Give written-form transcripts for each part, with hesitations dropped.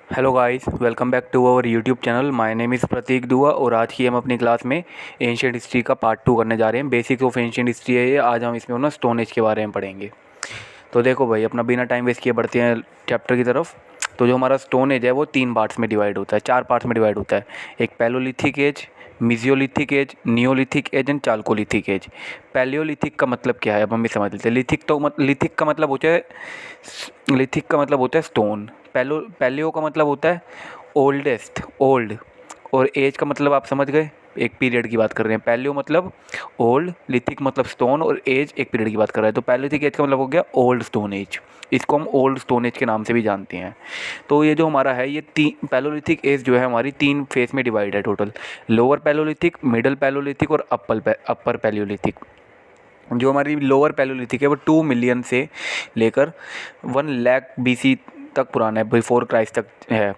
Hello guys, welcome back to our YouTube channel. My name is Prateek Dua और आज की हम अपनी क्लास में एंशियंट हिस्ट्री का पार्ट 2 करने जा रहे हैं। बेसिक्स ऑफ एंशियंट हिस्ट्री है ये। आज हम इसमें ना स्टोन एज के बारे में पढ़ेंगे। तो देखो भाई, अपना बिना टाइम वेस्ट किए बढ़ते हैं चैप्टर की तरफ। तो जो हमारा स्टोन एज है वो 3 पार्ट्स में डिवाइड होता है, 4 पार्ट्स में डिवाइड होता है। एक palaeolithic age, mesolithic age, neolithic age and chalcolithic age. Palaeolithic का मतलब क्या है अब हम भी समझ लेते हैं। लिथिक का मतलब होता है स्टोन। पैलियो का मतलब होता है ओल्डेस्ट, ओल्ड। और एज का मतलब आप समझ गए, एक पीरियड की बात कर रहे हैं। पैलियो मतलब ओल्ड, लिथिक मतलब स्टोन, और एज एक पीरियड की बात कर रहा है। तो पैलियोथिक एज का मतलब हो गया ओल्ड स्टोन एज। इसको हम ओल्ड स्टोन एज के नाम से भी जानते हैं। तो ये जो हमारा है, ये पैलोलिथिक एज जो है हमारी 3 फेज में डिवाइड है total. Lower palaeolithic, middle palaeolithic और अपर पैलोलिथिक। जो हमारी लोअर पैलोलिथिक है वो 2 मिलियन से लेकर 1 लाख BC तक पुराना है, बिफोर क्राइस्ट तक है।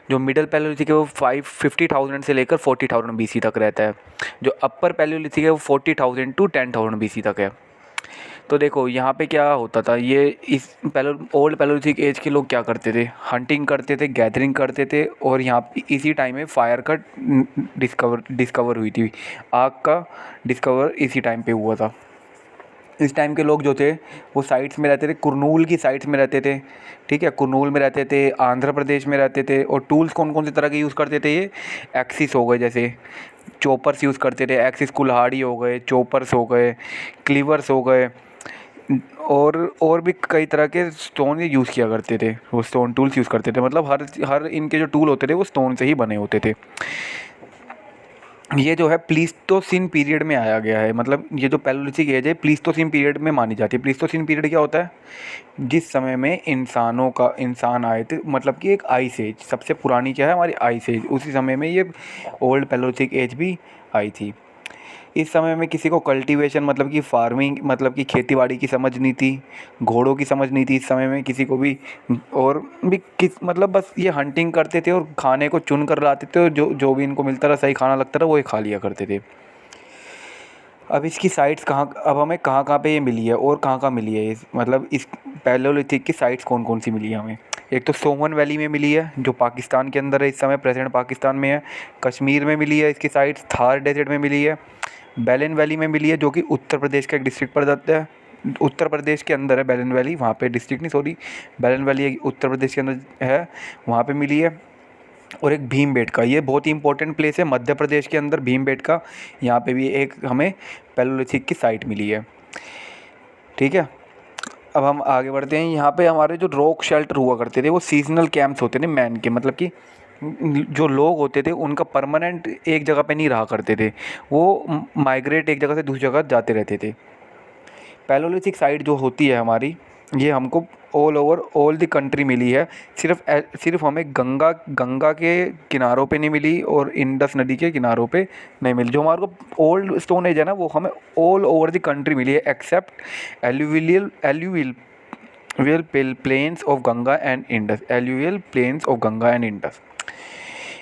जो मिडल पैलोलिथिक है वो 50,000 से लेकर 40,000 BC तक रहता है। जो अपर पैलोलिथिक है वो 40,000 टू 10,000 BC तक है। तो देखो यहाँ पे क्या होता था, ये इस ओल्ड पैलोलिथिक एज के लोग क्या करते थे, हंटिंग करते थे, गैदरिंग करते थे। और यहाँ पे इसी टाइम में फायर का डिस्कवर हुई थी। आग का डिस्कवर इसी टाइम पे हुआ था। इस टाइम के लोग जो थे वो साइट्स में रहते थे, कुरनूल की साइट्स में रहते थे। ठीक है, कुरनूल में रहते थे, आंध्र प्रदेश में रहते थे। और टूल्स कौन कौन से तरह के यूज़ करते थे ये, एक्सिस हो गए, जैसे चॉपर्स यूज़ करते थे। एक्सिस कुल्हाड़ी हो गए, चॉपर्स हो गए, क्लीवर्स हो गए। और भी कई तरह के स्टोन यूज़ किया करते थे, वो स्टोन टूल्स यूज़ करते थे। मतलब हर इनके जो टूल होते थे वो स्टोन से ही बने होते थे। ये जो है प्लीस्टोसिन पीरियड में आया गया है। मतलब ये जो पैलोलिथिक एज है प्लीस्टोसिन पीरियड में मानी जाती है। प्लीस्टोसिन पीरियड क्या होता है, जिस समय में इंसान आए थे, मतलब कि एक आइस एज। सबसे पुरानी क्या है हमारी, आइस एज। उसी समय में ये ओल्ड पैलोलिथिक एज भी आई थी। इस समय में किसी को कल्टीवेशन मतलब कि फार्मिंग मतलब कि खेतीबाड़ी की समझ नहीं थी, घोड़ों की समझ नहीं थी इस समय में किसी को भी। और भी किस मतलब बस ये हंटिंग करते थे और खाने को चुन कर लाते थे, और जो जो भी इनको मिलता रहा, सही खाना लगता रहा, वो ही खा लिया करते थे। अब इसकी साइट्स कहाँ, अब हमें कहाँ कहाँ पे ये मिली है और कहाँ कहाँ मिली है मतलब इस पैलोलिथिक की साइट्स कौन कौन सी मिली है हमें। एक तो सोमन वैली में मिली है जो पाकिस्तान के अंदर है, इस समय प्रेजेंट पाकिस्तान में है। कश्मीर में मिली है इसकी साइट्स, थार डेजर्ट में मिली है। बेलन वैली में मिली है जो कि उत्तर प्रदेश का एक डिस्ट्रिक्ट पड़ जाता है। उत्तर प्रदेश के अंदर है बेलन वैली, वहाँ पे डिस्ट्रिक्ट नहीं, सॉरी, बेलन वैली एक उत्तर प्रदेश के अंदर है, वहाँ पे मिली है। और एक भीमबेटका, ये बहुत ही इंपॉर्टेंट प्लेस है मध्य प्रदेश के अंदर, भीमबेटका। यहाँ पे भी एक हमें पैलोलिथिक की साइट मिली है। ठीक है, अब हम आगे बढ़ते हैं। यहाँ पे हमारे जो रॉक शेल्टर हुआ करते थे वो सीजनल कैंप्स होते थे मैन के, मतलब कि जो लोग होते थे उनका परमानेंट एक जगह पे नहीं रहा करते थे, वो माइग्रेट एक जगह से दूसरी जगह जाते रहते थे। पैलोलिथिक साइट जो होती है हमारी, ये हमको all over all the country मिली है। सिर्फ हमें गंगा के किनारों पे नहीं मिली और इंडस नदी के किनारों पे नहीं मिली। जो हमारे को ओल्ड स्टोन एज है ना, वो हमें ऑल ओवर द कंट्री मिली है except alluvial plains of Ganga and Indus. Alluvial plains of Ganga and Indus.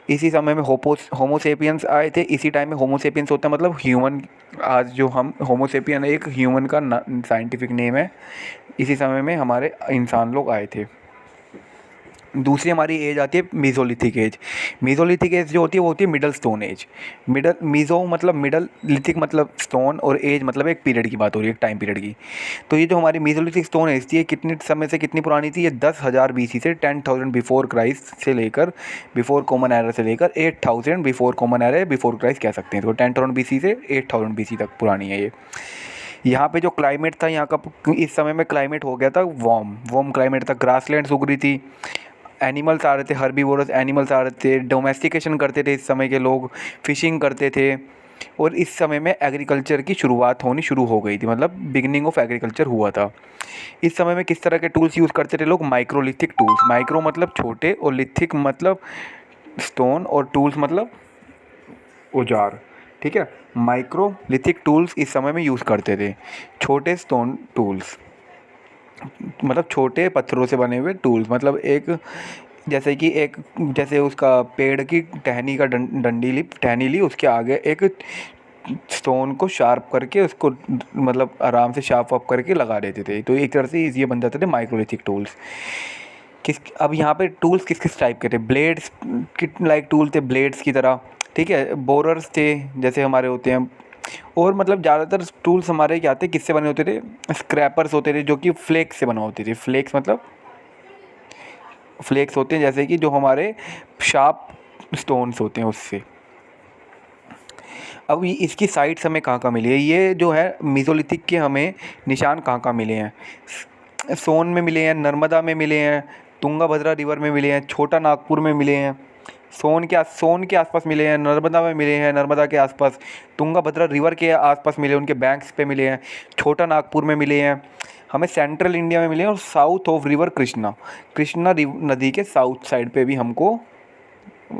इसी समय में होमोसेपियंस आए थे। इसी टाइम में होमोसेपियंस होता है मतलब ह्यूमन। आज जो हम होमोसेपियन एक ह्यूमन का साइंटिफिक नेम है। इसी समय में हमारे इंसान लोग आए थे। दूसरी हमारी एज आती है मीज़ोलिथिक एज। मीज़ोलिथिक एज जो होती है वो होती है मिडल स्टोन एज। मीज़ो मतलब मिडल, लिथिक मतलब स्टोन, और एज मतलब एक पीरियड की बात हो रही है, एक टाइम पीरियड की। तो ये जो हमारी मीज़ोलिथिक स्टोन एज थी, ये कितने समय से कितनी पुरानी थी, ये 10,000 BC से 10,000 बिफोर क्राइस्ट से लेकर, बिफोर कॉमन एरा से लेकर 8,000 before common era, before Christ कह सकते हैं। तो 10,000 BC से 8,000 BC तक पुरानी है ये। यहाँ पे जो क्लाइमेट था यहाँ का, इस समय में क्लाइमेट हो गया था वार्म क्लाइमेट था। ग्रासलैंड्स उग रही थी, एनिमल्स आ रहे थे, हर्बीवोरस एनिमल्स आ रहे थे, डोमेस्टिकेशन करते थे इस समय के लोग, फिशिंग करते थे। और इस समय में एग्रीकल्चर की शुरुआत होनी शुरू हो गई थी, मतलब बिगिनिंग ऑफ एग्रीकल्चर हुआ था। इस समय में किस तरह के टूल्स यूज़ करते थे लोग, माइक्रोलिथिक टूल्स। माइक्रो मतलब छोटे और लिथिक मतलब स्टोन, और टूल्स मतलब औजार। ठीक है, माइक्रोलिथिक टूल्स इस समय में यूज़ करते थे। छोटे स्टोन टूल्स मतलब छोटे पत्थरों से बने हुए टूल्स, मतलब एक जैसे कि एक, जैसे उसका पेड़ की टहनी का टहनी ली, उसके आगे एक स्टोन को शार्प करके उसको मतलब आराम से शार्प अप करके लगा देते थे। तो एक तरह से ये बन जाते थे माइक्रोलिथिक टूल्स। किस अब यहाँ पे टूल्स किस किस टाइप के थे, ब्लेड्स लाइक टूल थे ब्लेड्स की तरह, ठीक है, बोरर्स थे जैसे हमारे होते हैं, और मतलब ज़्यादातर टूल्स हमारे क्या थे, किससे बने होते थे, स्क्रैपर्स होते थे जो कि फ्लेक्स से बना होती थी। फ्लेक्स मतलब फ्लेक्स होते हैं जैसे कि जो हमारे शार्प स्टोन्स होते हैं उससे। अब इसकी साइट्स हमें कहाँ कहाँ मिली है, ये जो है मीज़ोलिथिक के हमें निशान कहाँ कहाँ मिले हैं, सोन में मिले हैं, नर्मदा में मिले हैं, तुंगाभद्रा रिवर में मिले हैं, छोटा नागपुर में मिले हैं, सोन के आसपास मिले हैं, नर्मदा में मिले हैं, नर्मदा के आसपास, तुंगाभद्रा रिवर के आसपास मिले, उनके बैंक्स पे मिले हैं, छोटा नागपुर में मिले हैं, हमें सेंट्रल इंडिया में मिले हैं, और साउथ ऑफ रिवर कृष्णा नदी के साउथ साइड पे भी हमको,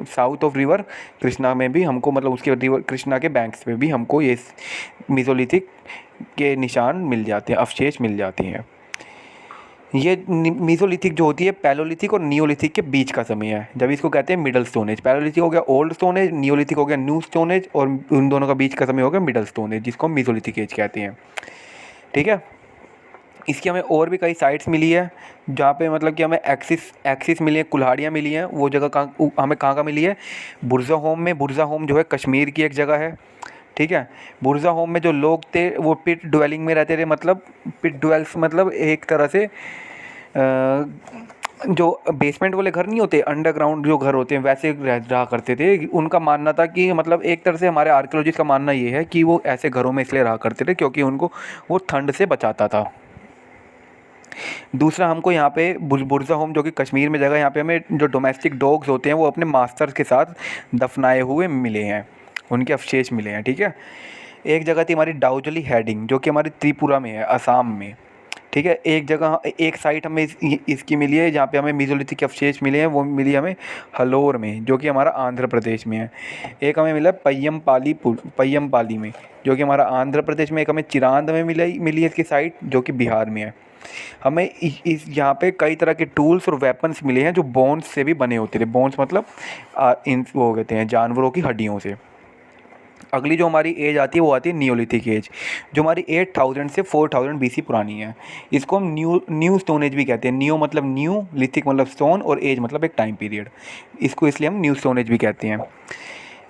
साउथ ऑफ रिवर कृष्णा में भी हमको, मतलब उसके रिवर कृष्णा के बैंक्स पे भी हमको ये मीज़ोलिथिक के निशान मिल जाते हैं, अवशेष मिल जाते हैं। ये मीज़ोलिथिक जो होती है पैलोलिथिक और नियोलिथिक के बीच का समय है, जब इसको कहते हैं मिडल स्टोन एज। पैलोलिथिक हो गया ओल्ड स्टोन एज, नियोलिथिक हो गया न्यू स्टोन एज, और उन दोनों का बीच का समय हो गया मिडल स्टोन एज, जिसको हम मीज़ोलिथिक एज कहते हैं। ठीक है, इसकी हमें और भी कई साइट्स मिली है जहाँ पे मतलब कि हमें एक्सिस मिली है, कुल्हाड़ियाँ मिली हैं। वो जगह हमें कहाँ मिली है, बुरज़ा होम में। बुरज़ा होम जो है कश्मीर की एक जगह है, ठीक है। बुरज़ा होम में जो लोग थे वो पिट ड्वेलिंग में रहते थे, मतलब पिट ड्वेल्स मतलब एक तरह से जो बेसमेंट वाले घर नहीं होते, अंडरग्राउंड जो घर होते हैं, वैसे रहा करते थे। उनका मानना था कि मतलब एक तरह से हमारे आर्कियोलॉजिस्ट का मानना ये है कि वो ऐसे घरों में इसलिए रहा करते थे क्योंकि उनको वो ठंड से बचाता था। दूसरा हमको यहाँ पे बुरज़ा होम जो कि कश्मीर में जगह, यहाँ पे हमें जो डोमेस्टिक डॉग्स होते हैं वो अपने मास्टर्स के साथ दफनाए हुए मिले हैं, उनके अवशेष मिले हैं, ठीक है। एक जगह थी हमारी डाउजली हेडिंग जो कि हमारी त्रिपुरा में है, असम में, ठीक है। एक जगह एक साइट हमें इसकी मिली है जहाँ पे हमें मीज़ोलिथिक के अवशेष मिले हैं, वो मिली हमें हलोर में जो कि हमारा आंध्र प्रदेश में है। एक हमें मिला पय्यमपाली में जो कि हमारा आंध्र प्रदेश में। एक हमें चिरांद में मिली है इसकी साइट जो कि बिहार में है। हमें इस यहाँ पे कई तरह के टूल्स और वेपन्स मिले हैं जो बोन्स से भी बने होते थे। बोन्स मतलब इन वो कहते हैं जानवरों की हड्डियों से। अगली जो हमारी एज आती है वो आती है नियोलिथिक एज, जो हमारी 8000 से 4000 बीसी पुरानी है। इसको हम न्यू स्टोन एज भी कहते हैं। नियो मतलब न्यू, लिथिक मतलब स्टोन, और एज मतलब एक टाइम पीरियड। इसको इसलिए हम न्यू स्टोन एज भी कहते हैं।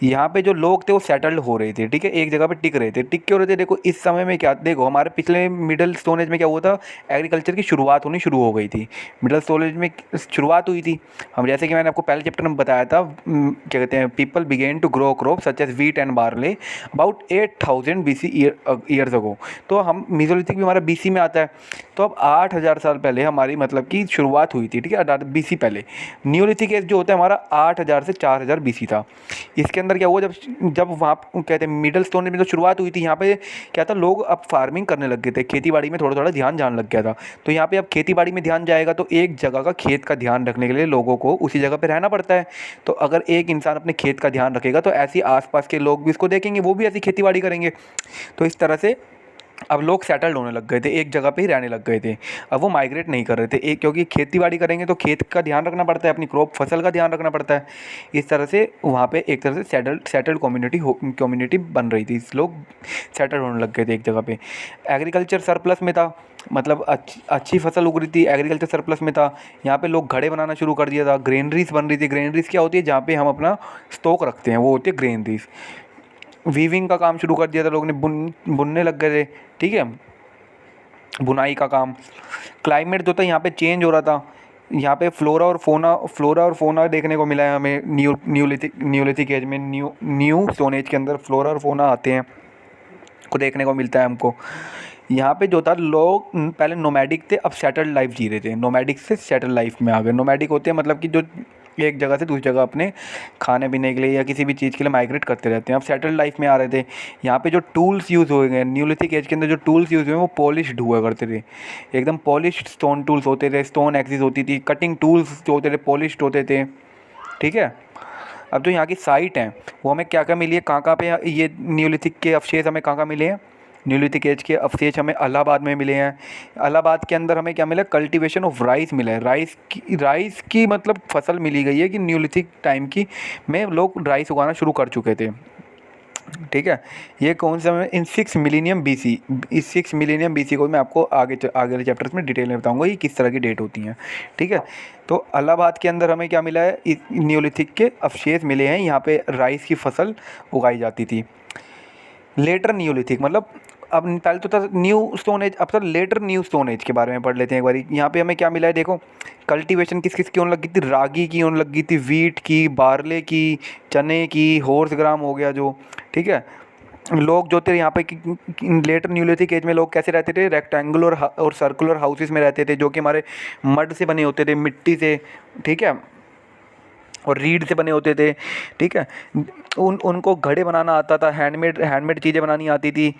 यहाँ पे जो लोग थे वो सेटल्ड हो रहे थे, ठीक है, एक जगह पे टिक रहे थे। टिक क्यों रहे थे, देखो इस समय में क्या, देखो हमारे पिछले मिडिल स्टोन एज में क्या हुआ था, एग्रीकल्चर की शुरुआत होनी शुरू हो गई थी। मिडिल स्टोन एज में शुरुआत हुई थी, हम जैसे कि मैंने आपको पहले चैप्टर में बताया था, क्या कहते हैं, people began to grow crop such as wheat and barley about 8000 BC years ago. तो हम मीज़ोलिथिक भी हमारा BC में आता है, तो अब 8000 साल पहले हमारी मतलब की शुरुआत हुई थी, ठीक है, BC पहले। नियोलिथिक एज जो होता है हमारा 8000 से 4000 BC था। इसके अंदर क्या हुआ, जब वहाँ कहते हैं मिडिल स्टोन एज में जो शुरुआत हुई थी, यहाँ पे क्या था, लोग अब फार्मिंग करने लग गए थे, खेती बाड़ी में थोड़ा थोड़ा ध्यान जाने लग गया था। तो यहाँ पे अब खेती बाड़ी में ध्यान जाएगा तो एक जगह का खेत का ध्यान रखने के लिए लोगों को उसी जगह पे रहना पड़ता है। तो अगर एक इंसान अपने खेत का ध्यान रखेगा तो ऐसे आसपास के लोग भी इसको देखेंगे, वो भी ऐसी खेती बाड़ी करेंगे। तो इस तरह से अब लोग सेटल्ड होने लग गए थे, एक जगह पे ही रहने लग गए थे। अब वो माइग्रेट नहीं कर रहे थे, एक क्योंकि खेती बाड़ी करेंगे तो खेत का ध्यान रखना पड़ता है, अपनी क्रॉप फसल का ध्यान रखना पड़ता है। इस तरह से वहाँ पे एक तरह से सेटल्ड कम्युनिटी बन रही थी, लोग सेटल्ड होने लग गए थे एक जगह पे। एग्रीकल्चर सरप्लस में था, मतलब अच्छी फसल उग रही थी, एग्रीकल्चर सरप्लस में था। यहाँ पे लोग घड़े बनाना शुरू कर दिया था, ग्रेनरीज बन रही थी। ग्रेनरीज क्या होती है, जहाँ पे हम अपना स्टॉक रखते हैं, वो होती है ग्रेनरीज। वीविंग का काम शुरू कर दिया था लोग ने, बुनने लग गए थे, ठीक है, बुनाई का काम। क्लाइमेट जो था यहाँ पे चेंज हो रहा था, यहाँ पे फ्लोरा और फोना देखने को मिला है हमें न्यूलिथिक एज में। न्यू स्टोन एज के अंदर फ्लोरा और फोना आते हैं को देखने को मिलता है हमको। यहाँ पे जो था, लोग पहले नोमैडिक थे, अब सेटल्ड लाइफ जी रहे थे। नोमैडिक से सेटल्ड लाइफ में आ गए। नोमैडिक होते हैं मतलब कि जो एक जगह से दूसरी जगह अपने खाने पीने के लिए या किसी भी चीज़ के लिए माइग्रेट करते रहते हैं, अब सेटल्ड लाइफ में आ रहे थे। यहाँ पे जो टूल्स यूज़ हुए गए न्यूलिथिक एज के अंदर, जो टूल्स यूज़ हुए वो पॉलिश्ड हुआ करते थे, एकदम पॉलिश्ड स्टोन टूल्स होते थे, स्टोन एक्सिस होती थी, कटिंग टूल्स जो होते थे पॉलिश्ड होते थे, ठीक है। अब जो यहाँ की साइट हैं वो हमें क्या क्या मिली है, कहाँ पे ये न्यूलिथिक के अवशेष हमें कहाँ मिले हैं। न्यूलिथिक एज के अवशेष हमें इलाहाबाद में मिले हैं। इलाहाबाद के अंदर हमें क्या मिला, कल्टीवेशन ऑफ राइस मिला है। राइस की मतलब फसल मिली गई है कि न्यूलिथिक टाइम की में लोग राइस उगाना शुरू कर चुके थे। ठीक है। ये कौन सा है? इन 6 मिलीनियम BC। इस 6 मिलीनियम BC को मैं आपको आगे आगे वाले चैप्टर्स में डिटेल में बताऊंगा ये किस तरह की डेट होती हैं। ठीक है। तो इलाहाबाद के अंदर हमें क्या मिला है? न्योलिथिक के अवशेष मिले हैं, यहाँ पे राइस की फसल उगाई जाती थी। लेटर न्योलिथिक मतलब अब पहले तो था न्यू स्टोन एज, अब तो लेटर न्यू स्टोन एज के बारे में पढ़ लेते हैं एक बारी। यहाँ पे हमें क्या मिला है देखो, कल्टीवेशन किस किस की होने लगी थी? रागी की होने लगी थी, वीट की, बार्ले की, चने की, हॉर्स ग्राम हो गया जो। ठीक है। लोग जो थे यहाँ पे लेटर न्यूलिथिक एज में लोग कैसे रहते थे? रेक्टेंगुलर और सर्कुलर हाउसेस में रहते थे, जो कि हमारे मड से बने होते थे, मिट्टी से। ठीक है। और रीड से बने होते थे। ठीक है। उनको घड़े बनाना आता था, हैंडमेड चीज़ें बनानी आती थी।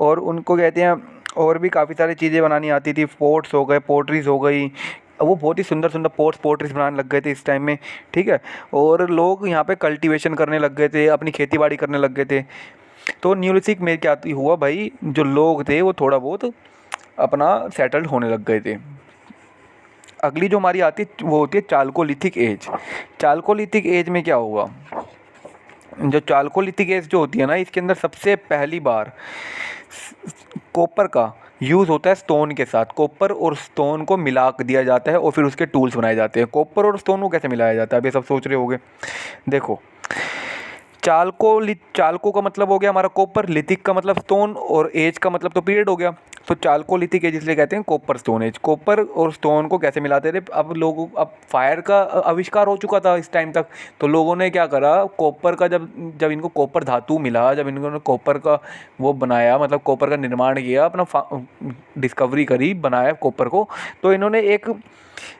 और उनको कहते हैं और भी काफ़ी सारी चीज़ें बनानी आती थी, पोर्ट्स हो गए, पोट्रीज हो गई। वो बहुत ही सुंदर सुंदर पोट्रीज बनाने लग गए थे इस टाइम में। ठीक है। और लोग यहाँ पे कल्टीवेशन करने लग गए थे, अपनी खेती बाड़ी करने लग गए थे। तो न्यूलिथिक में क्या हुआ भाई, जो लोग थे वो थोड़ा बहुत अपना सेटल्ड होने लग गए थे। अगली जो हमारी आती है वो होती है चाल्कोलिथिक एज। चाल्कोलिथिक एज में क्या हुआ? जो चाल्कोलिथिक एज जो होती है ना, इसके अंदर सबसे पहली बार कॉपर का यूज़ होता है स्टोन के साथ। कॉपर और स्टोन को मिला दिया जाता है और फिर उसके टूल्स बनाए जाते हैं। कॉपर और स्टोन को कैसे मिलाया जाता है, अभी सब सोच रहे होंगे। देखो, चाल्को का मतलब हो गया हमारा कॉपर, लिथिक का मतलब स्टोन, और एज का मतलब तो पीरियड हो गया। तो चाल्कोलिथिक एज इसलिए कहते हैं कॉपर स्टोन एज। कॉपर और स्टोन को कैसे मिलाते थे? अब फायर का आविष्कार हो चुका था इस टाइम तक, तो लोगों ने क्या करा, कॉपर का जब जब इनको कॉपर धातु मिला, जब इन्होंने कॉपर का वो बनाया, मतलब कॉपर का निर्माण किया, अपना डिस्कवरी करी, बनाया कॉपर को, तो इन्होंने एक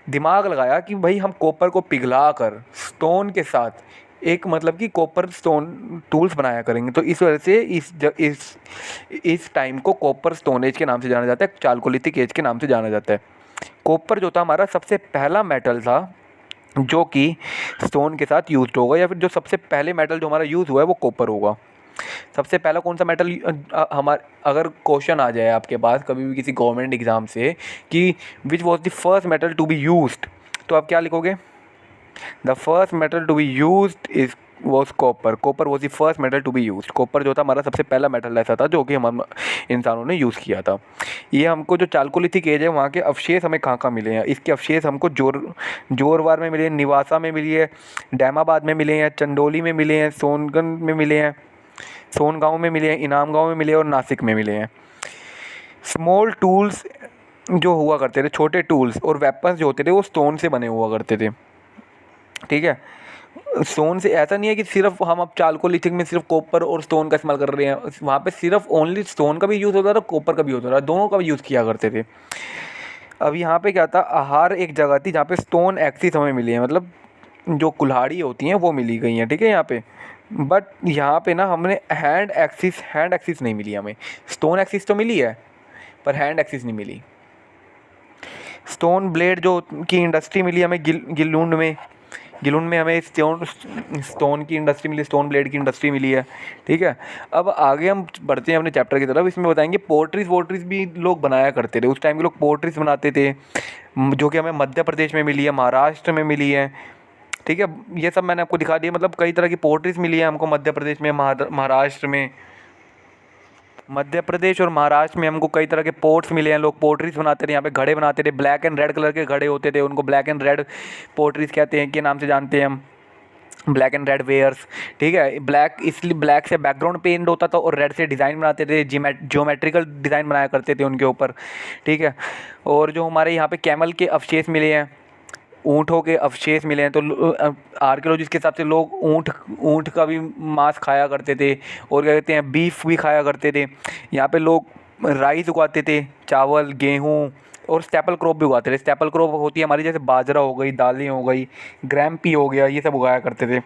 दिमाग लगाया कि भाई हम कॉपर को पिघला कर स्टोन के साथ एक मतलब कि कॉपर स्टोन टूल्स बनाया करेंगे। तो इस वजह से इस टाइम को कॉपर स्टोन एज के नाम से जाना जाता है, चाल्कोलिथिक एज के नाम से जाना जाता है। कॉपर जो था हमारा सबसे पहला मेटल था जो कि स्टोन के साथ यूज होगा, या फिर जो सबसे पहले मेटल जो हमारा यूज़ हुआ है वो कॉपर होगा। सबसे पहला कौन सा मेटल हमारे, अगर क्वेश्चन आ जाए आपके पास कभी भी किसी गवर्नमेंट एग्जाम से कि which was the first metal to be used, तो आप क्या लिखोगे? The first metal to be used is was copper. Copper was the first metal to be used. Copper जो था हमारा सबसे पहला मेटल ऐसा था जो कि हम इंसानों ने यूज़ किया था। ये हमको जो चाल्कोलिथिक एज है वहाँ के अवशेष हमें कहाँ कहाँ मिले हैं? इसके अवशेष हमको जोरवार में मिले हैं, निवासा में मिली है, डैमाबाद में मिले हैं, चंदौली में मिले हैं, सोनगन में मिले हैं, सोनगांव में मिले हैं, इनाम गांव में मिले हैं और नासिक में मिले हैं। स्मॉल टूल्स जो हुआ करते थे, छोटे टूल्स और वेपन्स जो होते थे वो स्टोन से बने हुआ करते थे। ठीक है। स्टोन से ऐसा नहीं है कि सिर्फ हम अब चाल्कोलिथिक में सिर्फ कॉपर और स्टोन का इस्तेमाल कर रहे हैं, वहाँ पे सिर्फ ओनली स्टोन का भी यूज़ होता था, कॉपर का भी होता था, दोनों का भी यूज़ किया करते थे। अब यहाँ पे क्या था, आहार एक जगह थी जहाँ पे स्टोन एक्सिस हमें मिली है, मतलब जो कुल्हाड़ी होती हैं वो मिली गई हैं। ठीक है यहाँ पे, बट यहाँ पे ना हमने हैंड एक्सिस नहीं मिली हमें। स्टोन एक्सिस तो मिली है पर हैंड एक्सिस नहीं मिली। स्टोन ब्लेड जो की इंडस्ट्री मिली हमें गिलुंड में हमें स्टोन की इंडस्ट्री मिली, स्टोन ब्लेड की इंडस्ट्री मिली है। ठीक है। अब आगे हम बढ़ते हैं अपने चैप्टर की तरफ। इसमें बताएंगे पोट्रीज भी लोग बनाया करते थे। उस टाइम के लोग पोट्रीज बनाते थे जो कि हमें मध्य प्रदेश में मिली है, महाराष्ट्र में मिली है। ठीक है। ये सब मैंने आपको दिखा दिया, मतलब कई तरह की पोट्रीज मिली है हमको मध्य प्रदेश में, महाराष्ट्र में। मध्य प्रदेश और महाराष्ट्र में हमको कई तरह के पोर्ट्स मिले हैं, लोग पोट्रीज बनाते थे, यहाँ पे घड़े बनाते थे, ब्लैक एंड रेड कलर के घड़े होते थे, उनको ब्लैक एंड रेड पोट्रीज कहते हैं, के नाम से जानते हैं हम, ब्लैक एंड रेड वेयर्स। ठीक है। ब्लैक इसलिए ब्लैक से बैकग्राउंड पेंट होता था और रेड से डिज़ाइन बनाते थे, ज्योमेट्रिकल डिज़ाइन बनाया करते थे उनके ऊपर। ठीक है। और जो हमारे यहाँ पे कैमल के अवशेष मिले हैं, ऊँटों के अवशेष मिले हैं, तो आर्कियोलॉजिस्ट के हिसाब से लोग ऊँट का भी मांस खाया करते थे, और क्या कहते हैं, बीफ भी खाया करते थे। यहाँ पे लोग राइस उगाते थे, चावल, गेहूँ, और स्टेपल क्रॉप भी उगाते थे। स्टेपल क्रॉप होती है हमारी जैसे बाजरा हो गई, दालें हो गई, ग्रैम्पी हो गया, ये सब उगाया करते थे।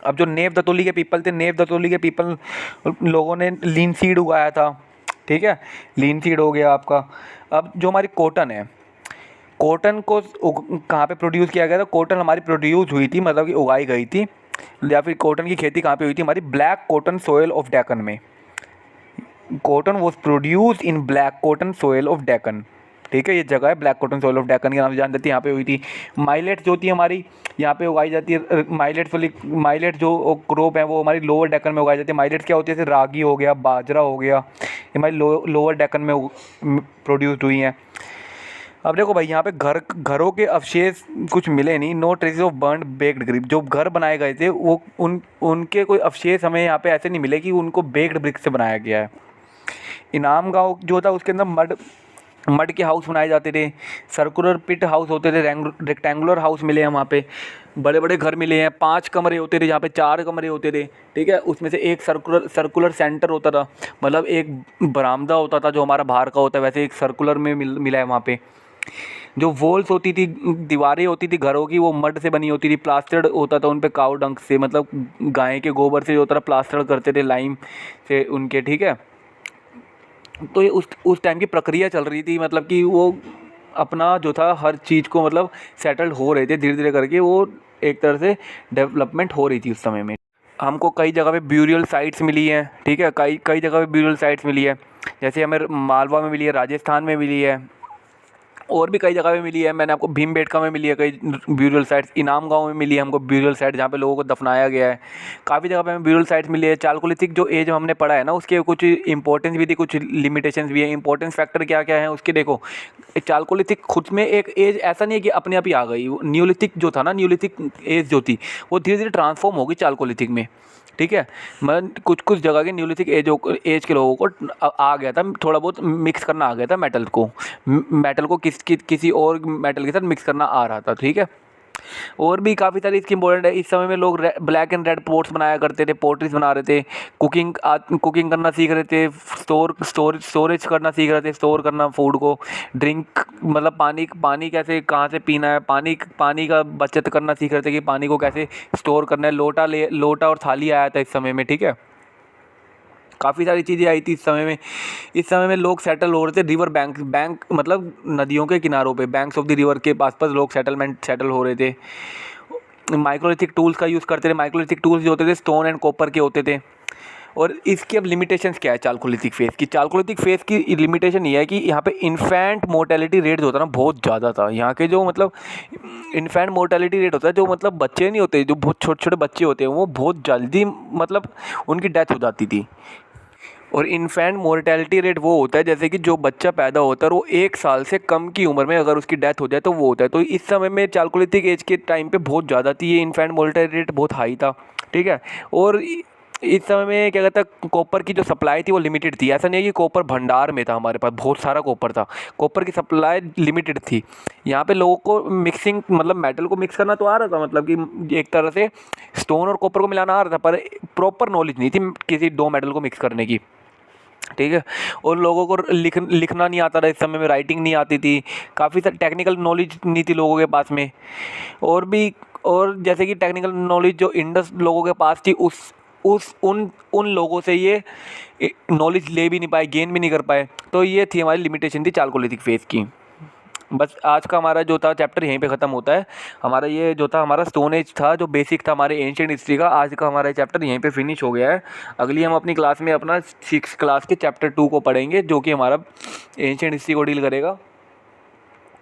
अब जो नेव दतोली के पीपल थे, नेव दतोली के पीपल लोगों ने लीन सीड उगाया था। ठीक है। लीन सीड हो गया आपका। अब जो हमारी कॉटन है, कॉटन को कहाँ पे प्रोड्यूस किया गया था? कॉटन हमारी प्रोड्यूस हुई थी, मतलब कि उगाई गई थी, या फिर कॉटन की खेती कहाँ पे हुई थी? हमारी black cotton soil of Deccan में। Cotton was produce in black cotton soil of Deccan. ठीक है, ये जगह है black cotton soil of Deccan के नाम से जान जाती है, यहाँ पे हुई थी। माइलेट जो होती है हमारी यहाँ पे उगाई जाती है, माइलेट जो क्रॉप है वो हमारी लोअर डेक्कन में उगाई जाती है। माइलेट क्या होती है, जैसे रागी हो गया, बाजरा हो गया, ये हमारी लोअर डेक्कन में प्रोड्यूस्ड हुई हैं। अब देखो भाई, यहाँ पे घरों के अवशेष कुछ मिले नहीं, no traces of burnt baked brick. जो घर बनाए गए थे वो उनके कोई अवशेष हमें यहाँ पे ऐसे नहीं मिले कि उनको बेक्ड ब्रिक से बनाया गया है। इनाम गांव जो था उसके अंदर मड के हाउस बनाए जाते थे, सर्कुलर पिट हाउस होते थे, रेक्टेंगुलर हाउस मिले हैं वहाँ पे, बड़े बड़े घर मिले हैं, 5 कमरे होते थे जहाँ पे 4 कमरे होते थे, ठीक है। उसमें से एक सर्कुलर सेंटर होता था, मतलब एक बरामदा होता था जो हमारा बाहर का होता है, वैसे एक सर्कुलर में मिला है वहाँ पे। जो वॉल्स होती थी, दीवारें होती थी घरों की, वो मड से बनी होती थी, प्लास्टर्ड होता था उन पे काऊ डंक से, मतलब गाय के गोबर से जो होता था प्लास्टर करते थे लाइम से उनके, ठीक है। तो ये उस टाइम की प्रक्रिया चल रही थी, मतलब कि वो अपना जो था हर चीज़ को मतलब सेटल्ड हो रहे थे धीरे धीरे करके, वो एक तरह से डेवलपमेंट हो रही थी उस समय में। हमको कई जगह पे ब्यूरियल साइट्स मिली हैं, ठीक है, कई जगह पे ब्यूरियल साइट्स मिली है, जैसे हमें मालवा में मिली है, राजस्थान में मिली है, और भी कई जगह पे मिली है। मैंने आपको भीमबेटका में मिली है कई ब्यूरियल साइट्स, इनाम गांव में मिली है हमको ब्यूरियल साइट जहाँ पे लोगों को दफनाया गया है। काफ़ी जगह पे हमें ब्यूरियल साइट्स मिली है। चालकोलिथिक जो एज हमने पढ़ा है ना, उसके कुछ इंपॉर्टेंस भी थी, कुछ लिमिटेशंस भी है। इंपॉर्टेंस फैक्टर क्या क्या है उसके, देखो चालकोलिथिक खुद में एक एज ऐसा नहीं है कि अपने आप ही आ गई। न्यूलिथिक जो था ना, न्यूलिथिक एज जो थी वो धीरे धीरे ट्रांसफॉर्म होगी चालकोलिथिक में, ठीक है। मतलब कुछ जगह के न्यूलिथिक एज के लोगों को आ गया था, थोड़ा बहुत मिक्स करना आ गया था मेटल को किसी और मेटल के साथ मिक्स करना आ रहा था, ठीक है। और भी काफ़ी सारी इसकी इंपॉर्टेंट है। इस समय में लोग ब्लैक एंड रेड पोट्स बनाया करते थे, पोट्रीज बना रहे थे, कुकिंग करना सीख रहे थे, स्टोरेज करना सीख रहे थे, स्टोर करना फूड को, ड्रिंक मतलब पानी कैसे कहाँ से पीना है, पानी का बचत करना सीख रहे थे कि पानी को कैसे स्टोर करना है। लोटा और थाली आया था इस समय में, ठीक है। काफ़ी सारी चीज़ें आई थी इस समय में। इस समय में लोग सेटल हो रहे थे रिवर बैंक मतलब नदियों के किनारों पे, बैंक्स ऑफ द रिवर के पास लोग सेटल हो रहे थे। माइक्रोलिथिक टूल्स का यूज़ करते थे। माइक्रोलिथिक टूल्स जो होते थे स्टोन एंड कॉपर के होते थे। और इसकी अब लिमिटेशंस क्या है चालकोलिथिक फेज़ की? चालकोलिथिक फेज़ की लिमिटेशन ये है कि यहाँ पे इन्फेंट मोर्टेलिटी रेट जो होता है ना बहुत ज़्यादा था। यहाँ के जो मतलब इन्फेंट मोर्टेलिटी रेट होता है, जो मतलब बच्चे नहीं होते, जो बहुत छोटे छोटे बच्चे होते हैं, वो बहुत जल्दी मतलब उनकी डेथ हो जाती थी। और इन्फेंट मोर्टेलिटी रेट वो होता है जैसे कि जो बच्चा पैदा होता है वो 1 साल से कम की उम्र में अगर उसकी डेथ हो जाए तो वो होता है। तो इस समय में चालकोलिथिक एज के टाइम पे बहुत ज़्यादा थी, ये इन्फेंट मोर्टेलिटी रेट बहुत हाई था, ठीक है। और इस समय में क्या कहता है, कॉपर की जो सप्लाई थी वो लिमिटेड थी। ऐसा नहीं है कि कॉपर भंडार में था, हमारे पास बहुत सारा कॉपर था, कॉपर की सप्लाई लिमिटेड थी। यहाँ पे लोगों को मिक्सिंग मतलब मेटल को मिक्स करना तो आ रहा था, मतलब कि एक तरह से स्टोन और कॉपर को मिलाना आ रहा था, पर प्रॉपर नॉलेज नहीं थी किसी 2 मेटल को मिक्स करने की, ठीक है। और लोगों को लिखना नहीं आता था इस समय में, राइटिंग नहीं आती थी, काफ़ी सारी टेक्निकल नॉलेज नहीं थी लोगों के पास में। और जैसे कि टेक्निकल नॉलेज जो इंडस लोगों के पास थी उन लोगों से ये नॉलेज ले भी नहीं पाए, गेन भी नहीं कर पाए। तो ये थी हमारी लिमिटेशन थी चालकोलिथिक फेज़ की। बस आज का हमारा जो था चैप्टर यहीं पे ख़त्म होता है। हमारा ये जो था हमारा स्टोन एज था, जो बेसिक था हमारे एंशिएंट हिस्ट्री का। आज का हमारा चैप्टर यहीं पे फिनिश हो गया है। अगली हम अपनी क्लास में अपना 6th क्लास के चैप्टर 2 को पढ़ेंगे, जो कि हमारा एंशिएंट हिस्ट्री को डील करेगा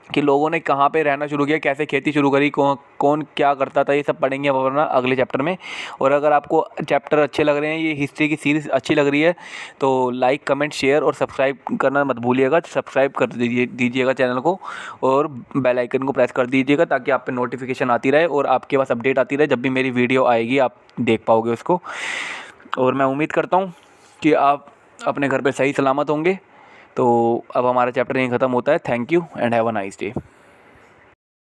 कि लोगों ने कहाँ पे रहना शुरू किया, कैसे खेती शुरू करी, कौन क्या करता था, ये सब पढ़ेंगे वरना अगले चैप्टर में। और अगर आपको चैप्टर अच्छे लग रहे हैं, ये हिस्ट्री की सीरीज़ अच्छी लग रही है, तो लाइक कमेंट शेयर और सब्सक्राइब करना मत भूलिएगा। सब्सक्राइब कर दीजिएगा चैनल को, और बेल आइकन को प्रेस कर दीजिएगा ताकि आप पे नोटिफिकेशन आती रहे और आपके पास अपडेट आती रहे। जब भी मेरी वीडियो आएगी आप देख पाओगे उसको। और मैं उम्मीद करता हूँ कि आप अपने घर पर सही सलामत होंगे। तो अब हमारा चैप्टर यहीं ख़त्म होता है। Thank you and have a nice day.